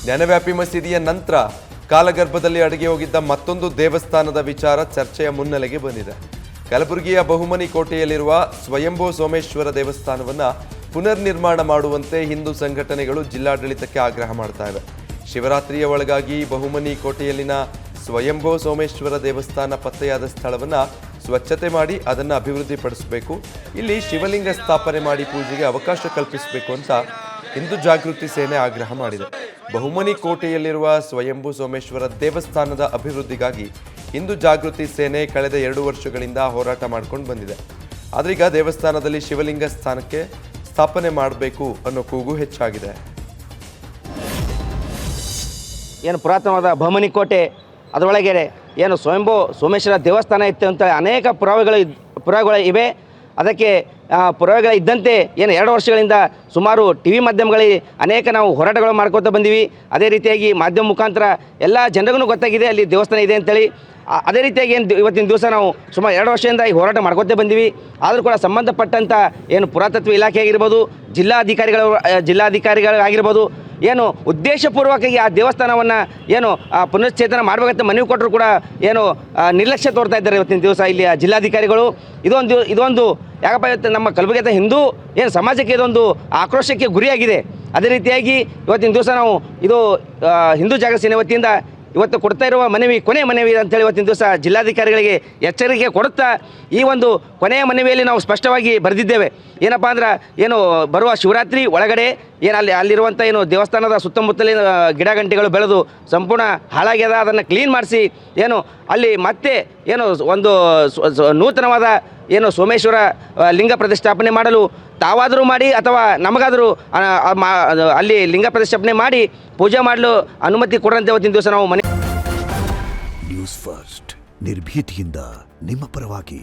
ಜ್ಞಾನವ್ಯಾಪಿ ಮಸೀದಿಯ ನಂತರ ಕಾಲಗರ್ಭದಲ್ಲಿ ಅಡಗಿ ಹೋಗಿದ್ದ ಮತ್ತೊಂದು ದೇವಸ್ಥಾನದ ವಿಚಾರ ಚರ್ಚೆಯ ಮುನ್ನೆಲೆಗೆ ಬಂದಿದೆ. ಕಲಬುರಗಿಯ ಬಹುಮನಿ ಕೋಟೆಯಲ್ಲಿರುವ ಸ್ವಯಂಭೂ ಸೋಮೇಶ್ವರ ದೇವಸ್ಥಾನವನ್ನು ಪುನರ್ ನಿರ್ಮಾಣ ಮಾಡುವಂತೆ ಹಿಂದೂ ಸಂಘಟನೆಗಳು ಜಿಲ್ಲಾಡಳಿತಕ್ಕೆ ಆಗ್ರಹ ಮಾಡ್ತಾ ಇವೆ. ಶಿವರಾತ್ರಿಯ ಒಳಗಾಗಿ ಬಹುಮನಿ ಕೋಟೆಯಲ್ಲಿನ ಸ್ವಯಂಭೂ ಸೋಮೇಶ್ವರ ದೇವಸ್ಥಾನ ಪತ್ತೆಯಾದ ಸ್ಥಳವನ್ನು ಸ್ವಚ್ಛತೆ ಮಾಡಿ ಅದನ್ನು ಅಭಿವೃದ್ಧಿಪಡಿಸಬೇಕು, ಇಲ್ಲಿ ಶಿವಲಿಂಗ ಸ್ಥಾಪನೆ ಮಾಡಿ ಪೂಜೆಗೆ ಅವಕಾಶ ಕಲ್ಪಿಸಬೇಕು ಅಂತ ಹಿಂದೂ ಜಾಗೃತಿ ಸೇನೆ ಆಗ್ರಹ ಮಾಡಿದೆ. ಬಹುಮನಿ ಕೋಟೆಯಲ್ಲಿರುವ ಸ್ವಯಂಭೂ ಸೋಮೇಶ್ವರ ದೇವಸ್ಥಾನದ ಅಭಿವೃದ್ಧಿಗಾಗಿ ಹಿಂದೂ ಜಾಗೃತಿ ಸೇನೆ ಕಳೆದ 2 ವರ್ಷಗಳಿಂದ ಹೋರಾಟ ಮಾಡ್ಕೊಂಡು ಬಂದಿದೆ. ಆದ್ರೀಗ ದೇವಸ್ಥಾನದಲ್ಲಿ ಶಿವಲಿಂಗ ಸ್ಥಾಪನೆ ಮಾಡಬೇಕು ಅನ್ನೋ ಕೂಗು ಹೆಚ್ಚಾಗಿದೆ. ಏನು ಪುರಾತನವಾದ ಬಹುಮನಿ ಕೋಟೆ ಅದರೊಳಗೆ ಏನು ಸ್ವಯಂಭೂ ಸೋಮೇಶ್ವರ ದೇವಸ್ಥಾನ ಇತ್ತು ಅಂತ ಅನೇಕ ಪುರಾವೆಗಳು ಇವೆ. ಅದಕ್ಕೆ ಪುರಾವೆಗಳು ಇದ್ದಂತೆ ಏನು 2 ವರ್ಷಗಳಿಂದ ಸುಮಾರು ಟಿ ವಿ ಮಾಧ್ಯಮಗಳಲ್ಲಿ ಅನೇಕ ನಾವು ಹೋರಾಟಗಳು ಮಾಡ್ಕೊತಾ ಬಂದೀವಿ. ಅದೇ ರೀತಿಯಾಗಿ ಮಾಧ್ಯಮ ಮುಖಾಂತರ ಎಲ್ಲ ಜನರಿಗೂ ಗೊತ್ತಾಗಿದೆ ಅಲ್ಲಿ ದೇವಸ್ಥಾನ ಇದೆ ಅಂತೇಳಿ. ಅದೇ ರೀತಿಯಾಗಿ ಏನು ಇವತ್ತಿನ ದಿವಸ ನಾವು ಸುಮಾರು 2 ವರ್ಷದಿಂದ ಈ ಹೋರಾಟ ಮಾಡ್ಕೊತಾ ಬಂದೀವಿ. ಆದರೂ ಕೂಡ ಸಂಬಂಧಪಟ್ಟಂಥ ಏನು ಪುರಾತತ್ವ ಇಲಾಖೆ ಆಗಿರ್ಬೋದು, ಜಿಲ್ಲಾಧಿಕಾರಿಗಳಾಗಿರ್ಬೋದು, ಏನು ಉದ್ದೇಶಪೂರ್ವಕವಾಗಿ ಆ ದೇವಸ್ಥಾನವನ್ನು ಏನು ಪುನಶ್ಚೇತನ ಮಾಡಬೇಕಂತ ಮನವಿ ಕೊಟ್ಟರು ಕೂಡ ಏನು ನಿರ್ಲಕ್ಷ್ಯ ತೋರ್ತಾ ಇದ್ದಾರೆ ಇವತ್ತಿನ ದಿವಸ ಇಲ್ಲಿಯ ಜಿಲ್ಲಾಧಿಕಾರಿಗಳು. ಇದೊಂದು ಯಾಕಪ್ಪ ಇವತ್ತು ನಮ್ಮ ಕಲಬುರಗಿಯ ಹಿಂದೂ ಏನು ಸಮಾಜಕ್ಕೆ ಇದೊಂದು ಆಕ್ರೋಶಕ್ಕೆ ಗುರಿಯಾಗಿದೆ. ಅದೇ ರೀತಿಯಾಗಿ ಇವತ್ತಿನ ದಿವಸ ನಾವು ಇದು ಹಿಂದೂ ಜಾಗೃತಿ ಸೇನೆ ವತಿಯಿಂದ ಇವತ್ತು ಕೊಡ್ತಾ ಇರುವ ಕೊನೆಯ ಮನವಿ ಅಂತೇಳಿ ಇವತ್ತಿನ ದಿವಸ ಜಿಲ್ಲಾಧಿಕಾರಿಗಳಿಗೆ ಎಚ್ಚರಿಕೆ ಕೊಡುತ್ತಾ ಈ ಒಂದು ಕೊನೆಯ ಮನವಿಯಲ್ಲಿ ನಾವು ಸ್ಪಷ್ಟವಾಗಿ ಬರೆದಿದ್ದೇವೆ. ಏನಪ್ಪ ಅಂದ್ರೆ ಏನು ಬರುವ ಶಿವರಾತ್ರಿ ಒಳಗಡೆ ಏನು ಅಲ್ಲಿರುವಂಥ ಏನು ದೇವಸ್ಥಾನದ ಸುತ್ತಮುತ್ತಲಿನ ಗಿಡಗಂಟೆಗಳು ಬೆಳೆದು ಸಂಪೂರ್ಣ ಹಾಳಾಗ್ಯದ, ಅದನ್ನು ಕ್ಲೀನ್ ಮಾಡಿಸಿ ಏನು ಅಲ್ಲಿ ಮತ್ತೆ ಏನು ಒಂದು ನೂತನವಾದ ಏನು ಸೋಮೇಶ್ವರ ಲಿಂಗ ಪ್ರತಿಷ್ಠಾಪನೆ ಮಾಡಲು ತಾವಾದರೂ ಮಾಡಿ ಅಥವಾ ನಮಗಾದರೂ ಅಲ್ಲಿ ಲಿಂಗ ಪ್ರತಿಷ್ಠಾಪನೆ ಮಾಡಿ ಪೂಜೆ ಮಾಡಲು ಅನುಮತಿ ಕೊಡರಂತೆ ಇವತ್ತಿನ ದಿವಸ ನಾವು ನ್ಯೂಸ್ ಫಸ್ಟ್ ನಿರ್ಭೀತಿಯಿಂದ ನಿಮ್ಮ ಪರವಾಗಿ.